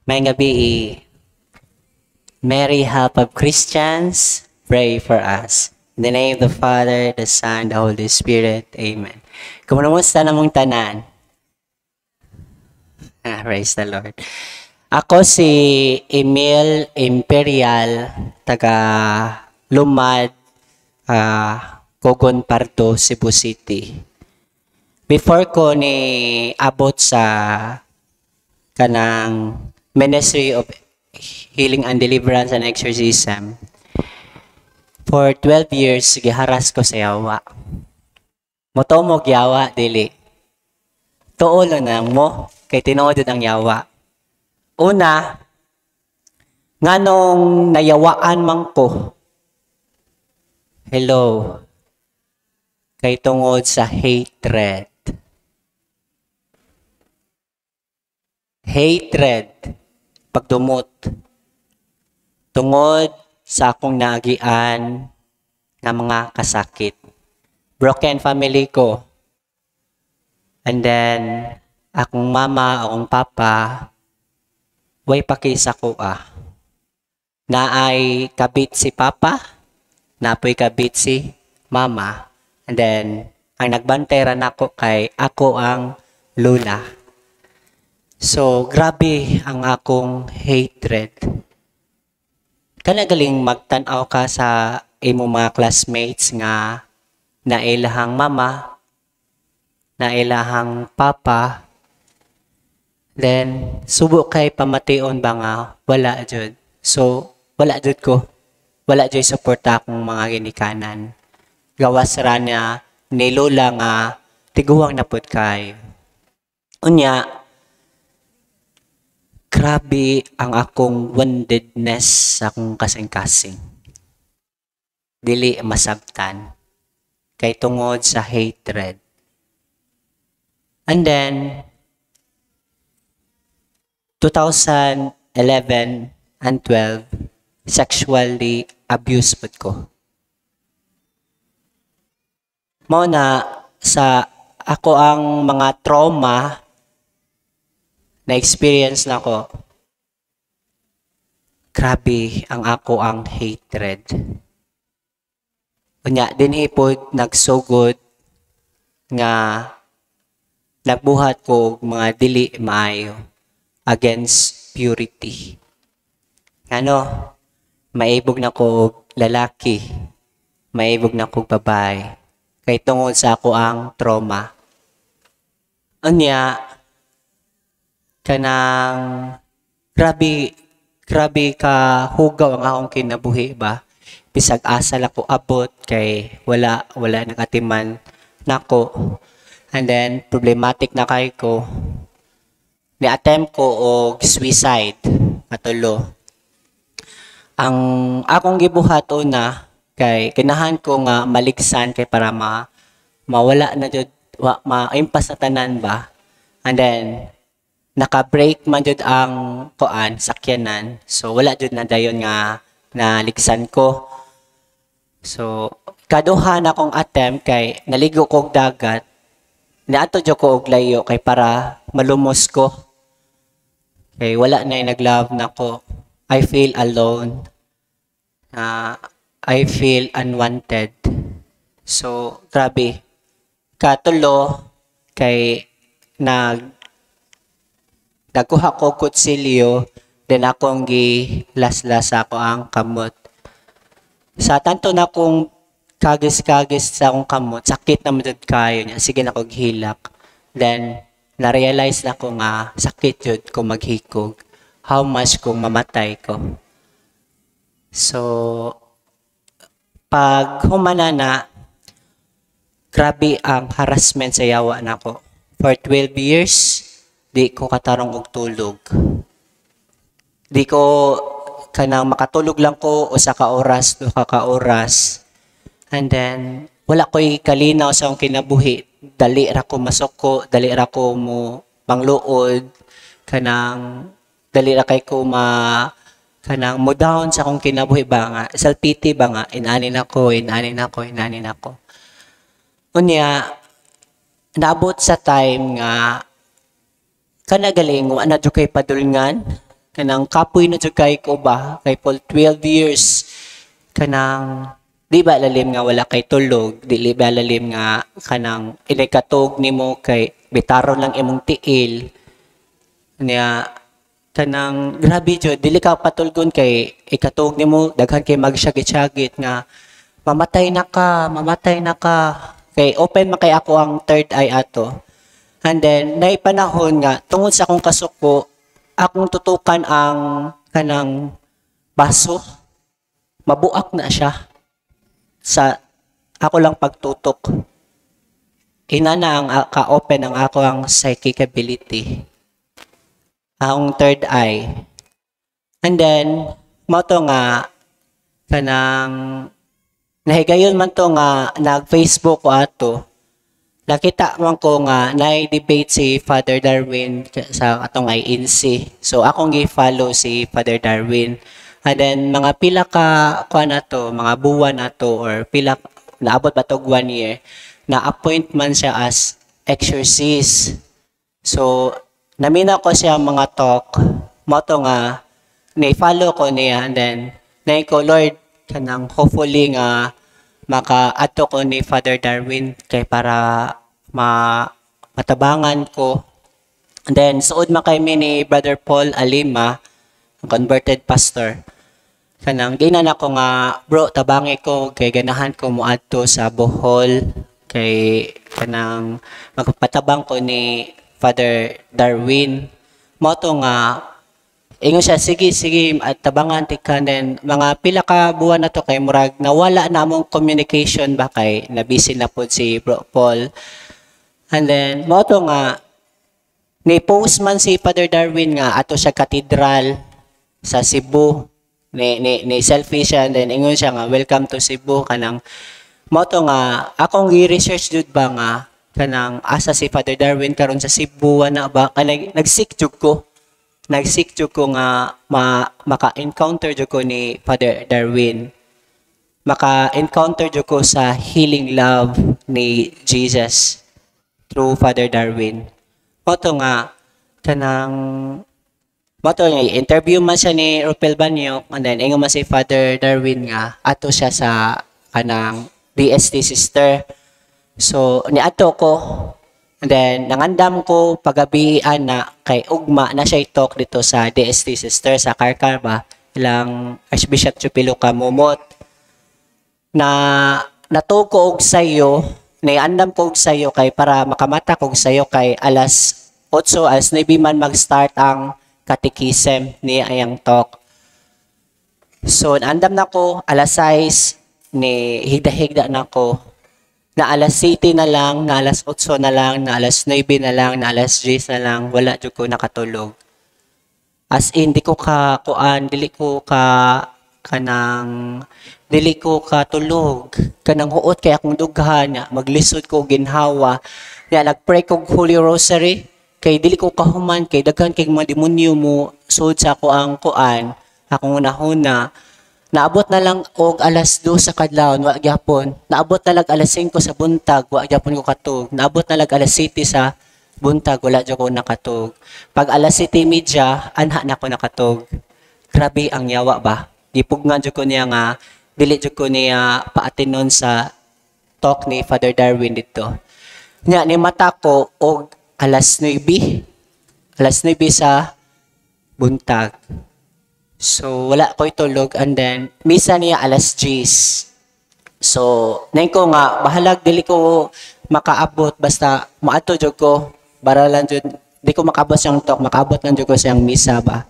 May gabi, Mary, help of Christians, pray for us. In the name of the Father, the Son, the Holy Spirit. Amen. Kumusta namang tanan? Praise the Lord. Ako si Emil Imperial, taga Lumad, Cogon Pardo, Cebu City. Before ko ni abot sa kanang Ministry of Healing and Deliverance and Exorcism, for 12 years, giharas ko sa yawa. Moto mo yawa, dili. Tuolo na mo, kay tinuod ang yawa. Una, nganong nayawaan man ko. Hello. Kay tungod sa hatred. Hatred. Pagdumot. Tungod sa akong naagian nga mga kasakit. Broken family ko. And then, akong mama, akong papa, way pakisa ko naay kabit si papa, napoy kabit si mama. And then, ang nagbantera nako kay ako ang lula. So, grabe ang akong hatred. Kanagaling magtanaw ka sa imo mga classmates nga nailahang mama, nailahang papa, then subo kay pamation ba nga wala jud. So wala jud ko. Wala jud suporta akong mga ginikanan. Gawas ra na ni lola nga tiguang na pud kay. Unya grabe ang akong woundedness sa akong kasing-kasing. Dili masabtan kay tungod sa hatred. And then 2011 and 12, sexually abused pud ko. Mao na sa ako ang mga trauma na experience na ko. Grabe ang ako ang hatred. Unya dinhi pod nagsugod nga nagbuhat ko mga dili maayo against purity. Maibog na ko lalaki, maibog na ko babae, kay tungod sa ako ang trauma. Unya, kanang grabe ka hugaw ang akong kinabuhi ba? Bisag asal ako abot kay wala nakatiman nako. And then, problematic na kay ko. Ni-attempt ko og suicide, matulo. Ang akong gibuhat una, kay kinahan ko nga maligsan kay para mawala na jud, ma-impas na tanan ba. And then, naka-break man jud ang sakyanan. So, wala jud na dayon nga naligsan ko. So, kaduhan akong attempt kay naligo kog dagat. Niadto jud ko og layo kay para malumos ko. Kay wala na nag-love na ko. I feel alone. I feel unwanted. So, grabe. Katulo, kay nagkuha ko kutsilyo, then akong gilaslas ako ang kamot. Sa tanto na akong kagis-kagis sa akong kamot, sakit na madud kayo niya. Sige na kong hilak. Then, na-realize na ko nga sakit yun kung maghikog. How much kung mamatay ko. So, pag humana na, grabe ang harassment sa yawa na ko. For 12 years, di ko katarong og tulog. Di ko kanang makatulog lang ko o sa ka-oras, 2 ka-oras. And then, wala ko'y kalinaw sa akong kinabuhi. Dali ra ko masuko, dali ra ko mo mangluod, kanang dali ra kay ko kanang mo down sa akong kinabuhi ba nga. Salpiti ba nga, inanin ako. Unya, naabot sa time nga kanagaling wa na jud kay padulngan kanang kapoy na jud kay ko ba kay for 12 years kanang di ba lalim nga wala kay tulog, di ba lalim nga kanang ilikatog nimo kay bitaron lang imong tiil niya kanang grabe jud dili ka patulgon kay ikatog nimo daghan kay magsyagit-syagit nga mamatay na ka kay open man kay ako ang third eye ato. And then nay panahon nga tungod sa akong kasuko akong tutukan ang kanang baso mabuak na siya sa ako lang pagtutok. Ina na ang ka-open ang ako ang psychic ability. Ang third eye. And then, mo to nga, kanang, nahigayon man to nga, nag-Facebook ko ato, nakita man ko nga, na-debate si Father Darwin sa atong INC. So, akong gi-follow si Father Darwin. And then, mga pila ka, kuha na to, mga buwan na to, or pila, naabot ba to 1 year, na-appoint man siya as exorcist. So, namina ko siya mga talk, mo to nga, ni-follow ko niya, and then, na ko, Lord, kanang hopefully nga, maka-ato ko ni Father Darwin, kay para matabangan ko. And then, suod man kami ni Brother Paul Alima, converted pastor. Kanang ginan ako nga, bro, tabangi ko, kay ganahan ko muadto sa Bohol, kay kanang magpatabang ko ni Father Darwin. Mo to nga, ingon siya, sige, at tabangan tika. Then, mga pila ka buwan na to kay murag, nawala na among communication ba kay nabisi na po si Bro Paul. And then, mo to nga, ni-post man si Father Darwin nga, ato siya katedral sa Cebu. Ni selfie siya, and then ingon siya nga, welcome to Cebu, kanang, mo to nga, akong i-research jud ba nga, kanang asa si Father Darwin karon sa Cebu na ba kanang nag-seek jud ko nga maka-encounter jud ko ni Father Darwin, maka-encounter jud ko sa healing love ni Jesus through Father Darwin. Mo to nga kanang mo to nga interview man siya ni Rupel Banyok, and then ingon man si Father Darwin nga ato siya sa kanang DST sister. So, niadto ko, and then, nangandam ko pagabian na kay ugma na siya i-talk dito sa DST Sister sa Karkar ba, ilang Archbishop Chupilo Kamumot, na natuog ko og sayo, niandam ko og sayo kay para makamata ko og sayo kay alas 8, alas 9 man mag-start ang katikisem ni ayang talk. So, naandam na ko, alas 6, ni higda-higda na ko, na alas 7 na lang, na alas 8 na lang, na alas 9 na lang, na alas 10 na lang, wala jud ko nakatulog. As in, dili ko tulog. Kanang huot kay akong dughan, maglisod ko ginhawa. Nagpray ko Holy Rosary, kay dili ko kahuman, kay daghan kay mga demonyo mo, sud sa ako ang kuan, akong unahuna. Naabot na lang og alas 2 sa kadlawon, wa gyapon. Naabot na lang alas 5 sa buntag, wa gyapon ko katug. Naabot na lang alas 7 sa buntag, wala jud ko nakatug. Pag alas 7:30, anha na ko nakatug. Grabe ang yawa ba? Gipugnan jud ko niya nga dili jud ko niya paatinon sa talk ni Father Darwin dito. Nya ni mata ko og alas 9 sa buntag. So, wala ko itulog, and then, misa niya alas 10. So, nain ko nga, bahalag, dili ko makaabot, basta maato jud ko, baralan jud, di ko makaabot siyang talk, makaabot lang jud ko siyang misa ba.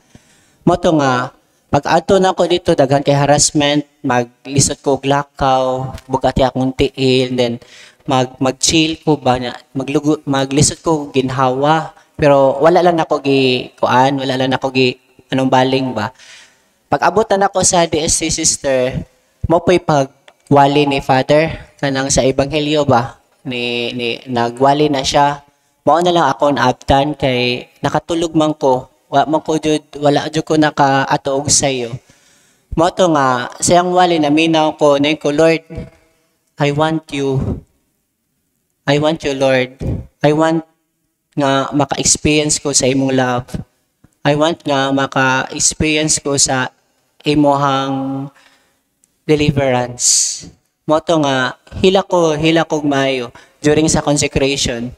Moto nga, pag ato na ko dito, daghan kay harassment, maglisod ko og lakaw, bugati akong tiil, then, mag-chill ko ba, maglisod ko ginhawa, pero wala lang nako gi-kuan, wala lang nako anong baling ba. Pag abot na ako sa DSC sister, mo po'y pagwali ni Father, kanang sa Ebanghelyo ba, nagwali na siya. Mao na lang ako naabtan kay nakatulog man ko, wala jud ko nakaatuog sayo. Mo to nga, sayang wali na minaw ko, na ko, Lord, I want you, Lord. I want nga maka-experience ko sa imong love. I want nga maka-experience ko sa imuhang deliverance. Moto nga, hila ko mayo during sa consecration.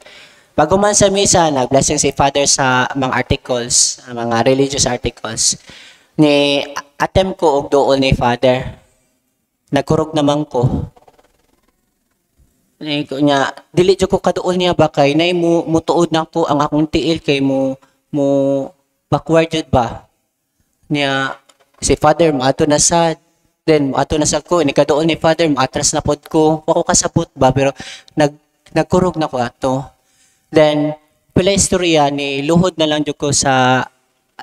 Bago man sa misa, nag-blessing si Father sa mga articles, mga religious articles. Ni attempt ko og dool ni Father. Nagkurog naman ko. Ni ko niya, dili jud ko kaduol niya ba kay nay mo mutuod na ko ang akong tiil kay mo backward jud ba. Niya si Father maato na sad. Then ato na sa ko ni kaduol ni Father maatras na pod ko. Wa ko kasabot ba pero nagkurog na ko ato. Then pila istorya ni luhod na lang jud ko sa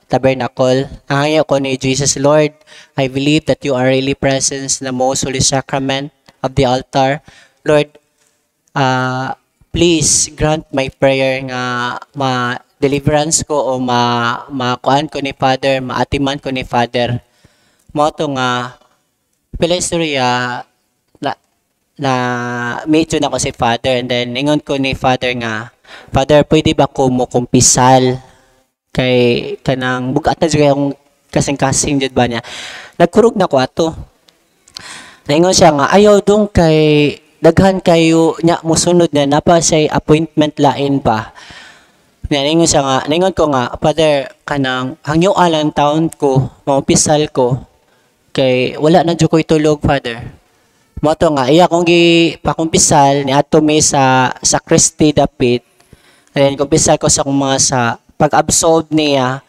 tabernacle. Ang ko ni Jesus, Lord, I believe that you are really present in the most holy sacrament of the altar. Lord, please grant my prayer nga ma-deliverance ko o ma-kuan ko ni Father, maatiman ko ni Father. Mo to nga pila istorya na medyo na ko si Father and then ingon ko ni Father nga, Father, pwede ba ko mo kumpisal kay kanang bugat na jud yung kasing-kasing jud ba niya. Nagkurog na ko ato. Naingon siya nga ayaw dong kay daghan kayo nya mosunod na napa say appointment lain pa. Naingon siya nga, naingon ko nga, Father, kanang hangyo alang taon ko, maumpisal ko kay wala na jud ko itulog, Father. Moto nga iya kong pakumpisal ni ato mi sa sacristy dapit. And kumpisal ko sa kung mga sa pag-absolve niya,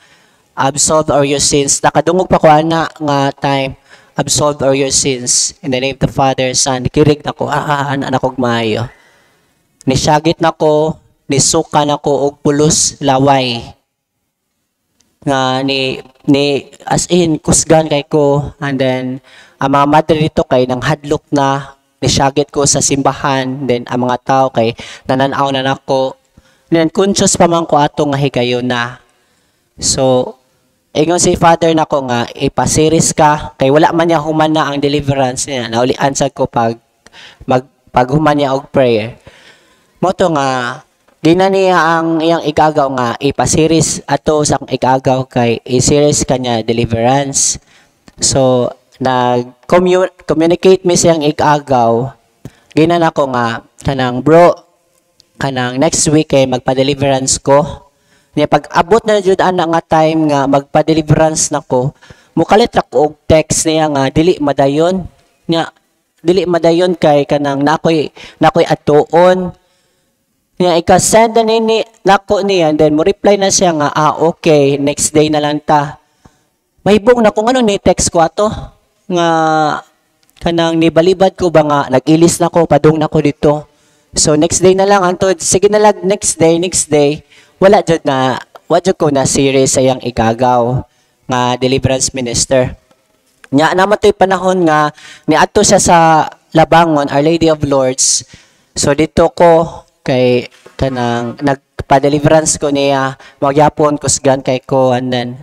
absolve all your sins. Nakadungog pa ko ana nga time, absolve all your sins. In the name of the Father, Son, kirig na ko, anak ko maayo. Nisyagit na ko, nisuka na ko og pulos laway. Nga ni as in kusgan kay ko, and then ang mga madre dito kay nang hadlok na, nisyagit ko sa simbahan, then ang mga tao kay nananaw na nako. Then conscious pa man ko ato nga higayon na. So, ingon si Father nako nga ipasiris ka kay wala man niya human na ang deliverance niya. Naulian sad ko pag human niya og prayer. Moto nga gina niya ang iyang igagaw nga ipasiris ato sa igagaw kay isiris kanya deliverance. So, nag-communicate mi siyang igagaw. Gina nako nga kanang bro kanang next week kay magpa-deliverance ko. Niya pag abot na jud ana nga time nga magpa-deliverance nako, mukalit ako og text niya nga dili madayon. Niya dili madayon kay kanang nakoy atuon. Niya ika-send na ni nako niya then mo reply na siya nga okay, next day na lang ta. Mahibong na kung ano ni text ko ato nga kanang nibalibad ko ba nga nag-ilis na ko padung na ko dito. So next day na lang antod sige na lang next day wala jud ko na series sa yang igagaw nga deliverance minister. Nya naman to'y panahon nga niadto siya sa Labangon, Our Lady of Lourdes. So dito ko kay kanang nagpa-deliverance ko niya magyapon kusgan kay ko and then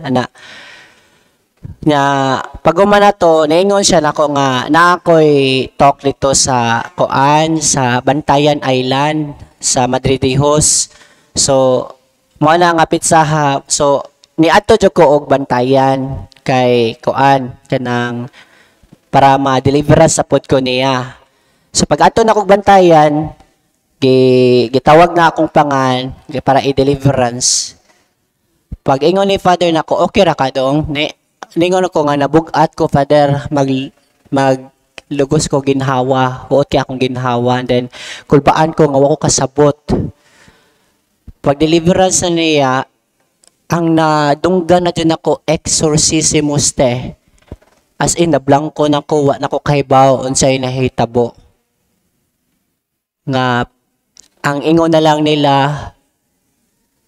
nya pag na to naingon siya nako nga naakoy talk dito sa Koan sa Bantayan Island sa Madridejos. So mo na nga pitsaha. So niadto jud ko og Bantayan kay Koan kanang para ma-deliver sa pod ko niya. So pag ato na kog Bantayan gitawag na akong pangan para i-deliverance. Pag ingon ni Father nako okay ra ka dong ningon ko nga nabugat ko, Father, maglugos ko ginhawa, huot kaya akong ginhawa, and then kulbaan ko nga wako kasabot. Pag deliverance na niya, ang nadunggan na dyan ako, exorcismus te. As in, nablangko na ko, wa na ko kaybaw, unsay nahitabo. Nga, ang ingon na lang nila,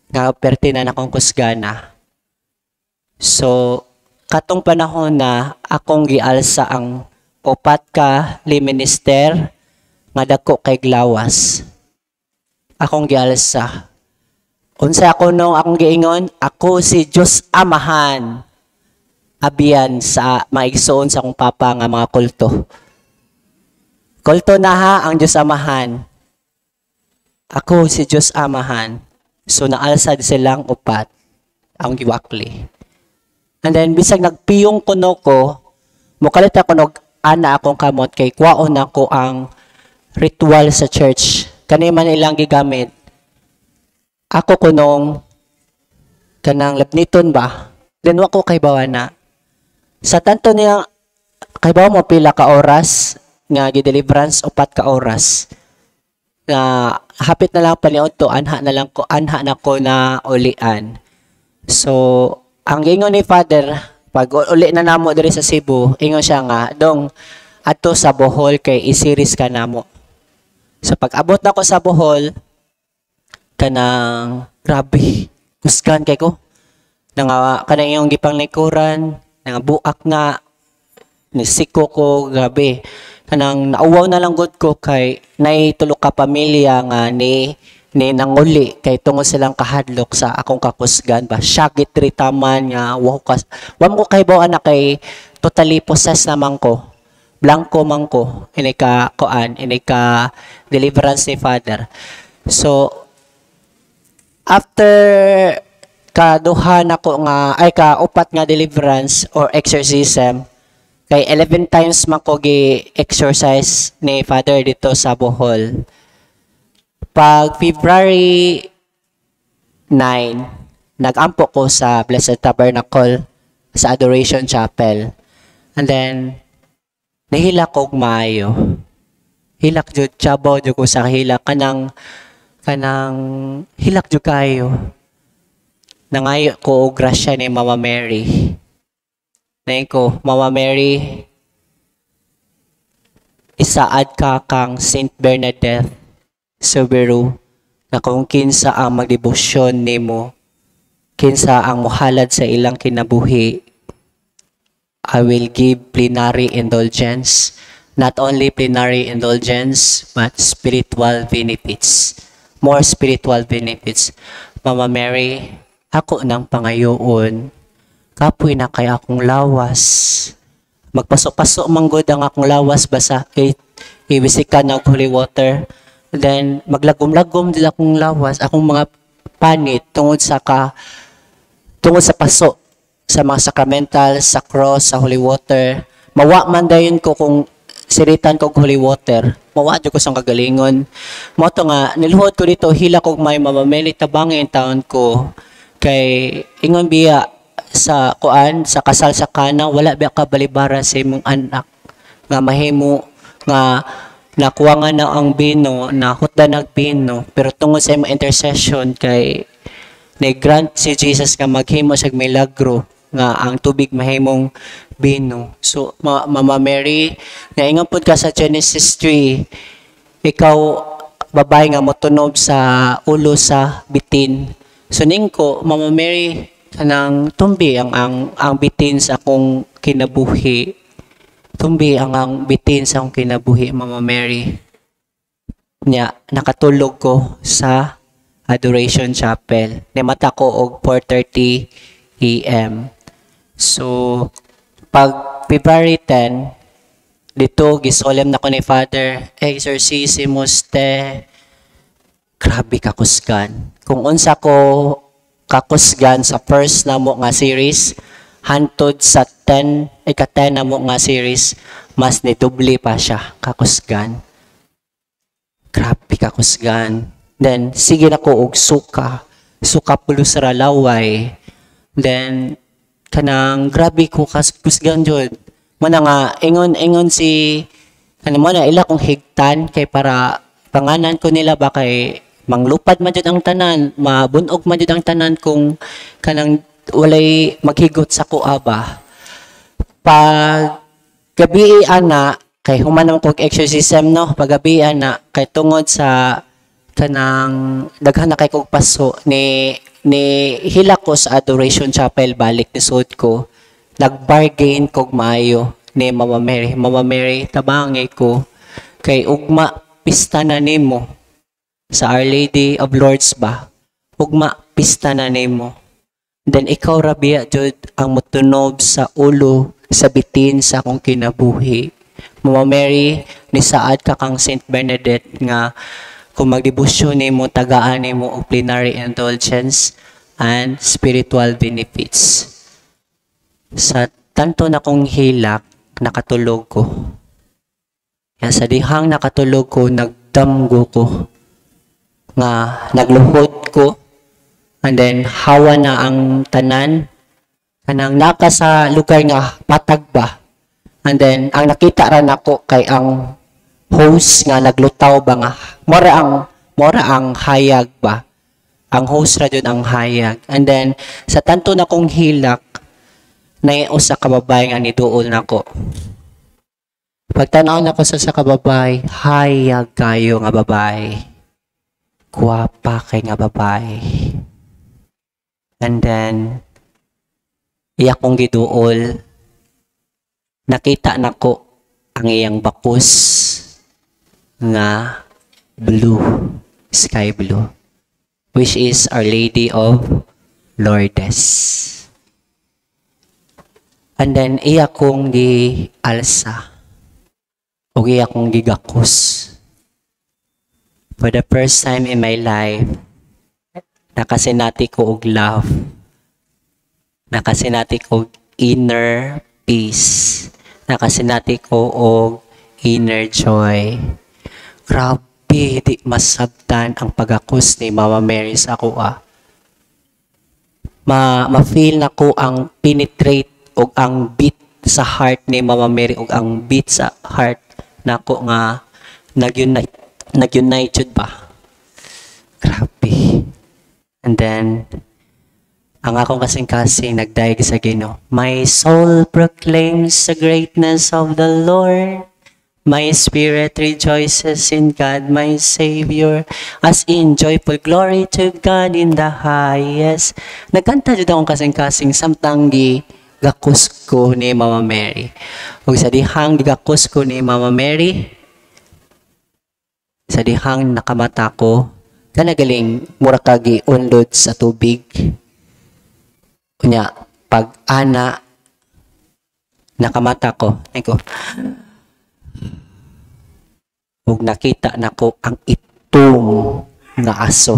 nga pertinan akong kusgana. So, katong panahon na akong gialsa ang upat ka liminister nga dako kay glawas. Akong gialsa. Unsa ako nung akong giingon, ako si Diyos Amahan. Abiyan sa maigsoon sa akong papa nga mga kulto. Kulto na ha ang Diyos Amahan. Ako si Diyos Amahan. So naalsa silang upat ang giwakli. And then bisag nagpiyong kuno ko, mukalit ako ana akong kamot kay kwaon ako ang ritual sa church. Kani man ilang gigamit. Ako kunong kanang labniton ba? Then wako kay bawana. Sa tanto niya kay bawa mo pila ka oras nga gi-deliverance 4 ka oras. Na hapit na lang paniod to anha na ko na ulian. So ang ingon ni Father pag uli na namo diri sa Cebu, ingon siya nga dong ato sa Bohol kay i-series ka namo. So pag abot na ko sa Bohol kanang grabe kusgan kay ko nga kanang yung gipang likuran nga buak nga nisiko ko grabe kanang nauwaw na lang gud ko kay nay tulo ka pamilya nga ni nanguli kay tungod silang kahadlok sa akong kakusgan ba syagit tritaman nga wa mo kay bawa na kay totally possessed naman ko blanco man ko ini ka deliverance ni Father. So after kaduha nako nga ay kaupat nga deliverance or exorcism kay 11 times man ko gi-exercise ni Father dito sa Bohol. Pag February 9, nag-ampo ko sa Blessed Tabernacle sa Adoration Chapel. And then, nahilak ko maayo. Hilak jud chabaw jud ko sa hilak kanang hilak jud kayo. Nangayo ko og grasya ni Mama Mary. Nain ko, Mama Mary, isaad ka kang Saint Bernadette Soberano na kung kinsa ang magdebosyon nimo, kinsa ang muhalad sa ilang kinabuhi, I will give plenary indulgence, not only plenary indulgence, but spiritual benefits, more spiritual benefits. Mama Mary, ako nang pangayoon, kapoy na kay akong lawas. Magpaso-paso manggod ang akong lawas basa ibisikan ng holy water. Then maglagom-lagom din akong lawas, akong mga panit tungod sa paso sa mga sacramental, sa cross, sa holy water. Mawa man dayon ko kung siritan ko holy water. Mawa jud ko sang kagalingon. Mo to nga niluhod ko dito hila kog may mamameli tabangin taon ko kay ingon biya sa sa kasal sa kana wala biya ka balibara sa imong anak nga mahimo nga nakuha nga na ang bino na hutda nagbino pero tungod sa imong intercession kay ni-grant si Jesus nga maghimo sa milagro nga ang tubig mahimong bino. So Mama Mary naingon pud ka sa Genesis 3 ikaw babae nga motunob sa ulo sa bitin. So ningko Mama Mary kanang tumbi ang bitin sa akong kinabuhi. Tumbi ang bitin sa akong kinabuhi, Mama Mary. Nya nakatulog ko sa Adoration Chapel. Nimata ko og 4:30 AM. So pag February 10 dito gisolemn na ko ni Father exorcismus te grabe kakusgan. Kung unsa ko kakusgan sa first na mo nga series hantod sa 10 na mo nga series mas nitubli pa siya kakusgan. Grabe kakusgan. Then sige na ko og suka pulo sa laway. Then kanang grabe ko kakusgan jud. Mana nga ingon si mo na ila kong higtan kay para panganan ko nila ba kay manglupad man jud ang tanan, mabunog man jud ang tanan kung kanang walay maghigot sa kuha ba. Pag gabi ana kay human kog exorcism no, pag gabi ana kay tungod sa kanang daghan na kay kog paso ni hila ko sa Adoration Chapel balik ni sud ko. Nagbargain kog maayo ni Mama Mary. Mama Mary tabangi ko kay ugma pista na nimo sa Our Lady of Lords ba, ugma pista na nimo. Then ikaw rabiya jud ang motunob sa ulo sa bitin sa akong kinabuhi. Mama Mary, ni saad ka kang Saint Bernadette nga kung magdebosyon nimo tagaan nimo og plenary indulgence and spiritual benefits. Sa tanto na kong hilak, nakatulog ko. Yan, sa dihang nakatulog ko, nagdamgo ko. Nga, nagluhod ko. And then, hawa na ang tanan. Kanang naka sa lugar nga patag ba. And then, ang nakita ran ako kay ang host nga naglutaw ba nga. Mora ang hayag ba. Ang host ra jud ang hayag. And then, sa tanto na kong hilak, na usa ka babae nga niduol nako. Pagtanaw na ko sa kababay, hayag kayo nga babae. Guwapa kay nga babae. And then, iya kong giduol, nakita nako ang iyang bakos nga blue, sky blue, which is Our Lady of Lourdes. And then, iya kong gi-alsa. O iya kong gigakos. For the first time in my life, nakasinati ko og love. Nakasinati ko og inner peace. Nakasinati ko og inner joy. Grabe, di masabtan ang pagakos ni Mama Mary sa ako Ma-feel na ko ang penetrate og ang beat sa heart ni Mama Mary og ang beat sa heart nako nga nag-unite jud ba. Grabe. And then ang akong kasing-kasing nagdaig sa Ginoo. My soul proclaims the greatness of the Lord. My spirit rejoices in God, my Savior, as in joyful glory to God in the highest. Nagkanta jud akong kasing-kasing samtang gakos ko ni Mama Mary. Ug sa dihang gigakos ko ni Mama Mary, sa dihang nakamata ko, kanagaling mura kagi unlod sa tubig. Kunya, pag ana, nakamata ko, ug nakita nako ang itom nga aso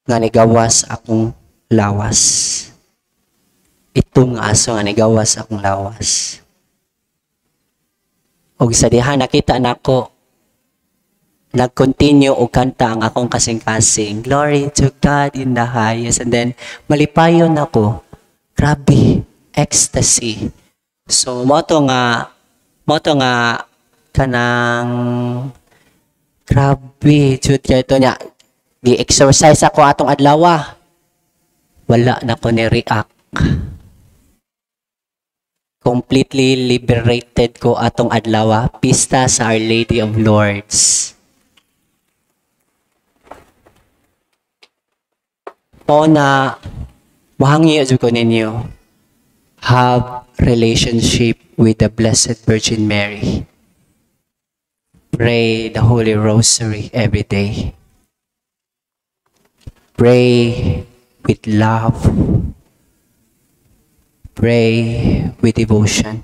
nga nigawas akong lawas. Itong aso nga nigawas akong lawas. Og sa diha nakita nako nag-continue og kanta ang akong kasing-kasing. Glory to God in the highest. And then malipayon ako. Grabe, ecstasy. So mo to nga kanang grabe jud kay to nya. Gi-exercise ako atong adlaw. Wala na ko ni react. Completely liberated ko atong adlaw, pista sa Our Lady of Lourdes. O na mahangyo jud ko ninyo, have relationship with the Blessed Virgin Mary. Pray the Holy Rosary every day. Pray with love. Pray with devotion.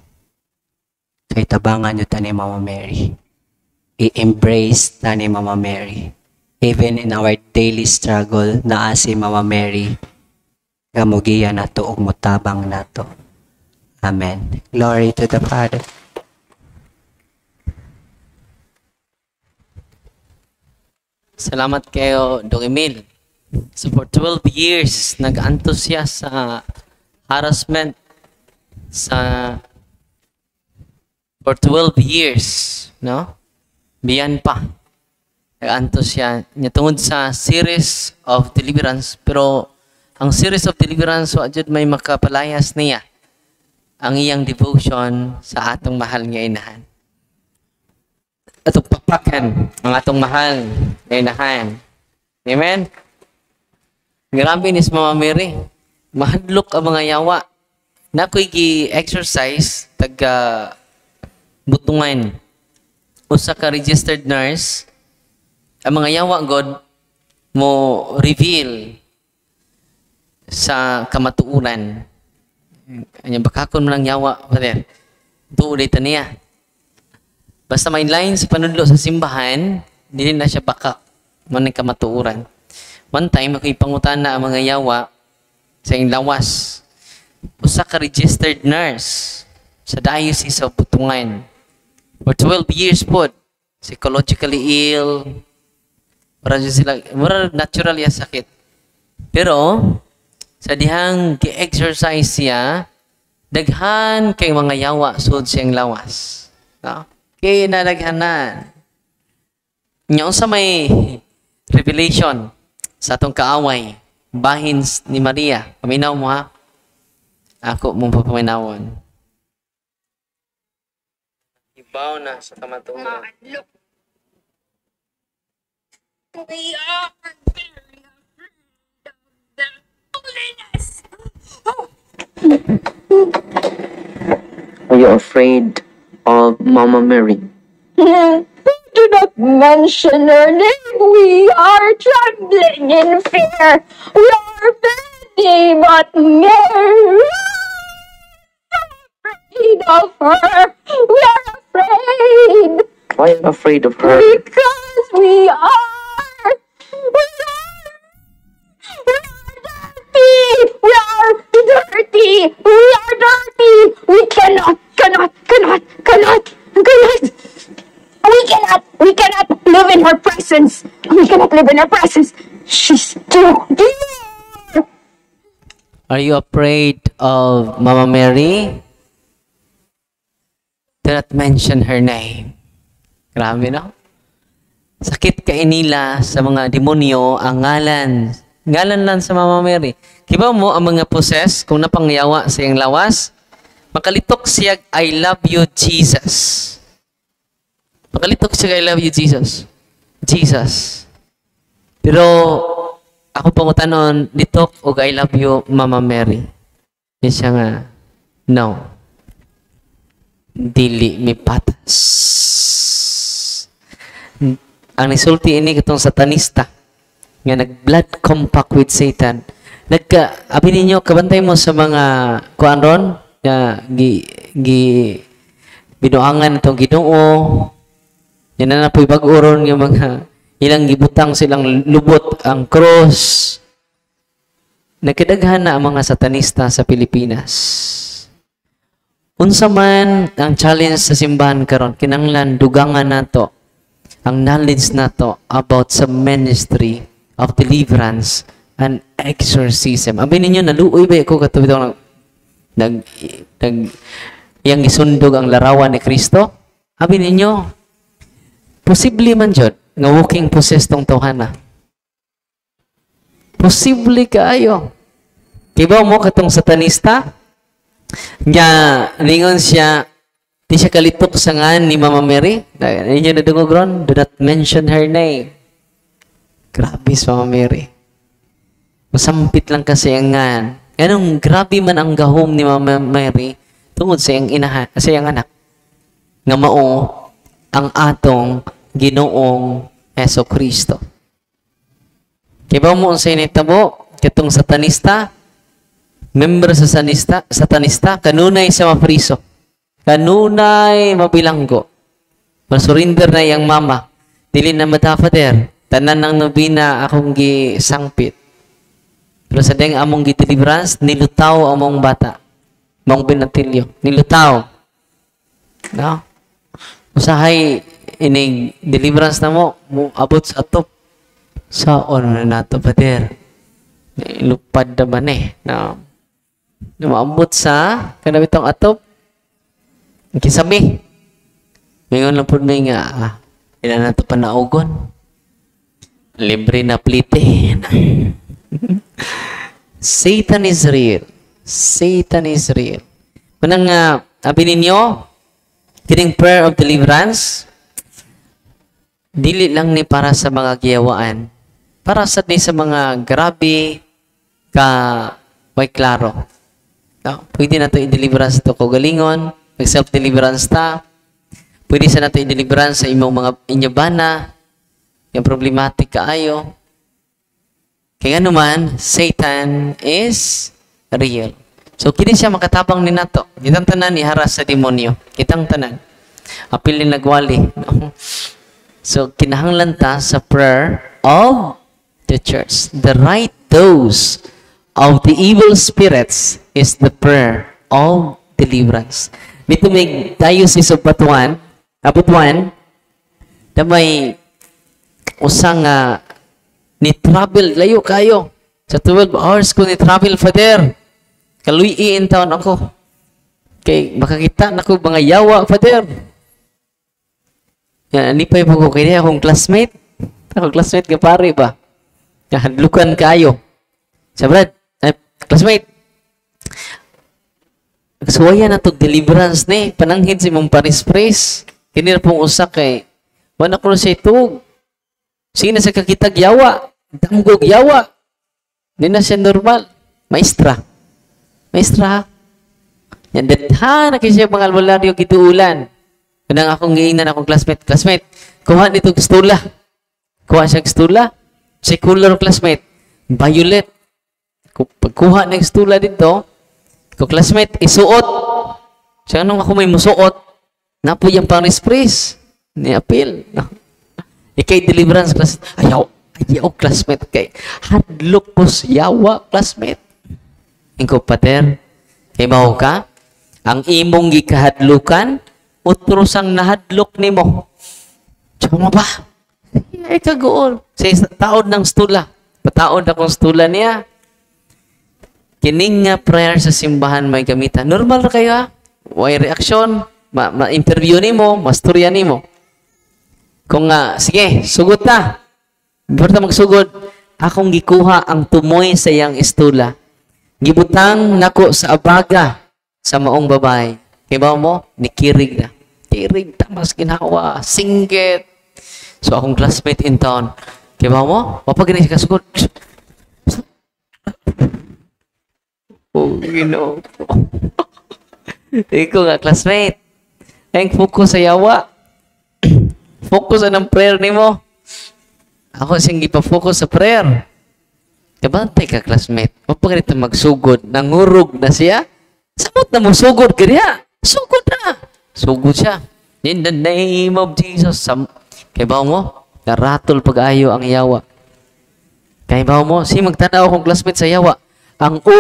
Kay tabangan nyo ta ni Mama Mary. I-embrace ta ni Mama Mary. Even in our daily struggle, naa si Mama Mary, kamugiya na to ug mutabang na to. Amen. Glory to the Father. Salamat kayo, Dong Emil. So for 12 years, nag-antos siya sa harassment for 12 years, no? Biyan pa. Nag-antos siya niya tungod sa series of deliverance, pero ang series of deliverance wa jud may makapalayas niya ang iyang devotion sa atong mahal nga inahan. Atong papakan ang atong mahal nga inahan. Amen. Grabe ni Mama Mary. Mahadlok ang mga yawa. Nakoy gi-exercise taga butungan. Usa ka registered nurse. Ang mga yawa God mo reveal sa kamatuuran. Anya bakakon mo lang yawa, brother. Tuulit niya. Basta may line sa panudlo sa simbahan, dili na siya bakak. Manang kamatuuran. One time, ako ipangutan na ang mga yawa sa iyong lawas. usa ka registered nurse sa Diocese of Butungan. For 12 years po, psychologically ill, mura natural ya sakit. Pero, sa dihang gi-exercise siya, daghan kay mga yawa sud siyang lawas. No? Kay nadaghanan. Nya sa may revelation sa atong kaaway, bahin ni Maria. Paminaw mo ha. Ako mong papaminawon. Ibaw na sa kamatuoran. Look, we are very afraid of the holiness. Are you afraid of Mama Mary? Do not mention her name. We are trembling in fear. We are many, but Mary. Afraid of her. We are afraid Why are you afraid of her? because we are dirty. We are dirty. We are dirty. We cannot. We cannot live in her presence. We cannot live in her presence. She's too dear. Are you afraid of Mama Mary? Do not mention her name. Grabe, no? Sakit kay nila sa mga demonyo ang ngalan. Ngalan lang sa Mama Mary. Kiba mo ang mga possess kung napangyawa sa iyang lawas? Makalitok siya, I love you, Jesus. Makalitok siya, I love you, Jesus. Jesus. Pero, ako pangutanon, litok o I love you, Mama Mary. Yan siya nga, no. Dili mi patas. Ang nisulti ini katong satanista nga nag-blood compact with Satan. Abi ninyo, kabantay mo sa mga kuan ron nga binuangan itong Ginoo. Yan na po'y bag-uron yung mga ilang gibutang silang lubot ang cross. Nagkadaghan na ang mga satanista sa Pilipinas. Unsa man ang challenge sa simbahan karon, kinanglan dugangan nato ang knowledge nato about sa ministry of deliverance and exorcism. Abi ninyo naluoy ba ko katubi nag yang isundog ang larawan ni Kristo? Abi ninyo posible man jud nga walking possessed tong tawhana. Posible kaayo. Kibaw mo katong satanista? Nga, lingon siya, di siya kalitok sa ngan ni Mama Mary. Ninyo na dungog ron, do not mention her name. Grabe sa Mama Mary. Masampit lang kasi ang ngan. Ganong grabe man ang gahom ni Mama Mary tungod sa iyang inahan, sa iyang anak. Nga mao ang atong Ginoong Heso Kristo. Kibaw mo ang sa initabo, katong satanista, member sa satanista, kanunay sa mapriso. Kanunay mabilanggo. Masurinder na iyang mama. Dili na matafader. Tanan ng nobina akong gisangpit. Pero sa deng among gideliverance, nilutaw among bata. Mong binatilyo. Nilutaw. No? Usahay, ining deliverance na mo abot sa atop. Saon na nato, pader. Lupad naman no? Maambot sa kanabitong atop kisabi ngayon lang po may nga ilan na ito panaugon libre na plitin. Satan is real. Satan is real. Manang abi ninyo kining prayer of deliverance dili lang ni para sa mga giyawaan, para sa sa mga grabe ka may klaro. No? Pwede na ito i-deliverance ito kagalingon, mag-self-deliverance ta. Pwede sa nato i-deliverance sa imong mga inyobana, yung problematic kaayo. Kaya naman, Satan is real. So, kini siya makatabang ni nato. Kitang tanan ni haras sa demonyo. Kitang tanan. Apil ni nagwali. No? So, kinahanglan ta sa prayer of the church. The right dose of the evil spirits is the prayer of deliverance. Dito may Diocese of Butuan, na may usang ni-travel, layo kayo. Sa 12 hours ko ni-travel, Father. Kaluiin taon ako. Kay makakita na ko mga yawa, Father. Nipay po ko kaya akong classmate. Akong classmate ka pare ba? Hadlukan kayo. Sa Brad, classmate. Suwaya na to deliverance ni. Pananghid si mong paris-pres. Kini na pong usak kay. Wala ko na siya itug. Sino sa kakitag yawa? Danggog yawa. Hindi na siya normal. Maestra. Maestra. Yan, dathan na siya mga albularyo kituulan. Kanang akong giinan akong classmate. Classmate, kuha nito gstula. Kuha siya gstula. Secular classmate. Violet. Pagkuha na gstula dito, kung classmate, isuot. Siya anong ako may musuot. Napo yung paris-pris. Ni-appeal. Ikay deliverance class. Ayaw classmate kay. Hadlok po yawa classmate. Ingko pater. Kay mao ka. Ang imong gikahadlukan. Utros ang nahadlok ni mo. Tsaka ba? Ay kagool. Sa taod ng stula. Pataod akong stula niya. Kining nga prayer sa simbahan may gamitan. Normal na kayo ha? Way reaction. Ma-interview ni mo. Masturya ni mo. Kung sige, sugot na. Before na magsugod, akong gikuha ang tumoy sa iyang istula. Gibutang nako sa abaga sa maong babae. Kaya mo, nikirig na. Kirig, tamas ginawa, singgit. So, akong classmate in town. Kaya mo, mapagin siya kasugod. Oh, Ginoo. Ikaw nga, classmate. Ang focus sa yawa. Focus ng prayer ni mo. Ako siyang ipa-focus sa prayer. Kabantay ka, classmate. Mapagin ito magsugod. Nangurog na siya. Samot na mo sugod ka niya. Sugod na. Sugod siya. In the name of Jesus. Kaya ba mo? Naratol pag-ayo ang yawa. Kaya ba mo? Si magtanaw akong classmate sa yawa. Ang o,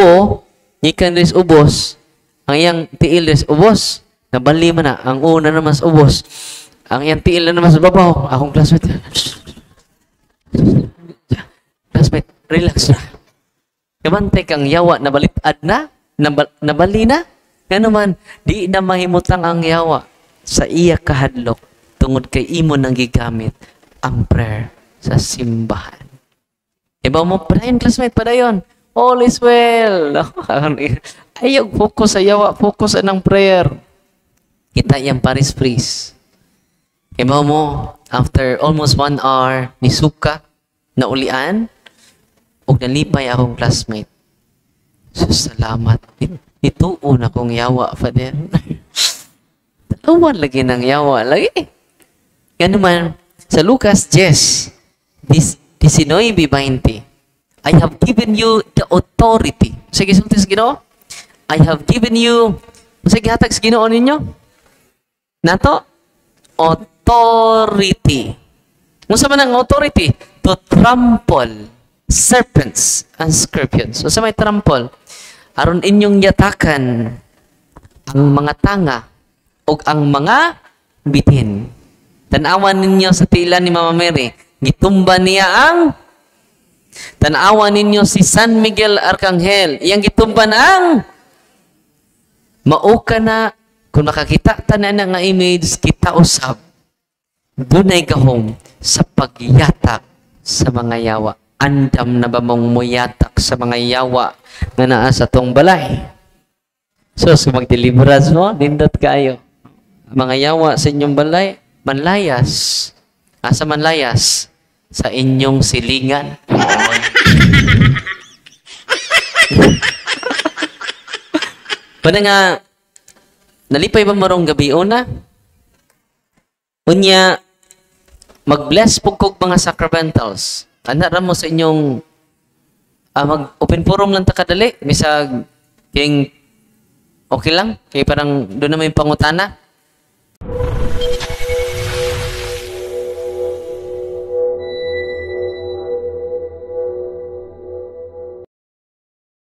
ikan res ubos. Ang iyang tiil res ubos. Nabali man na. Ang o na naman sa ubos. Ang iyang tiil na naman sa babaw. Akong classmate. Classmate, relax na. Kabantay kang yawa. Nabalitad na. Nabali na. Nga naman, di na mahimutang ang yawa sa iya kahadlok tungod kay imo nang gigamit ang prayer sa simbahan. Iba mo, padayon classmate, padayon. All is well. Ayaw, focus sa yawa, focus sa ng prayer. Kita yung paris-pris. Iba mo, after almost 1 hour, ni suka, na ulian, o nalipay akong classmate. So, salamat. Ituon akong yawa, Father. Dalawan lagi ng yawa. Lagi. Yan naman, sa Lucas 19:20, I have given you the authority. Sige, sulti sa Ginoo. I have given you, sige, hatag sa Ginoo ninyo. Nato? Authority. Kung sa man ang authority? To trample serpents and scorpions. So sa may trample, aron inyong yatakan ang mga tanga o ang mga bitin. Tanawan ninyo sa tila ni Mama Mary, gitumba niya ang tanawan ninyo si San Miguel Arcangel, iyang gitumban ang mauka na kung makakita tanan nga image kita usab dunay gahom sa pagyatak sa mga yawa. Andam na ba mong muyatak sa mga yawa nga naa sa tong balay? So, mag-deliverance mo, nindot kayo. Mga yawa sa inyong balay, manlayas. Asa manlayas? Sa inyong silingan. Pwede nga, nalipay ba marong gabi una? Unya, mag-bless po kog mga sacramentals. Anak mo sa inyong mag-open forum lang takadali. Misag, king okay lang. Kaya parang doon na may pangutana.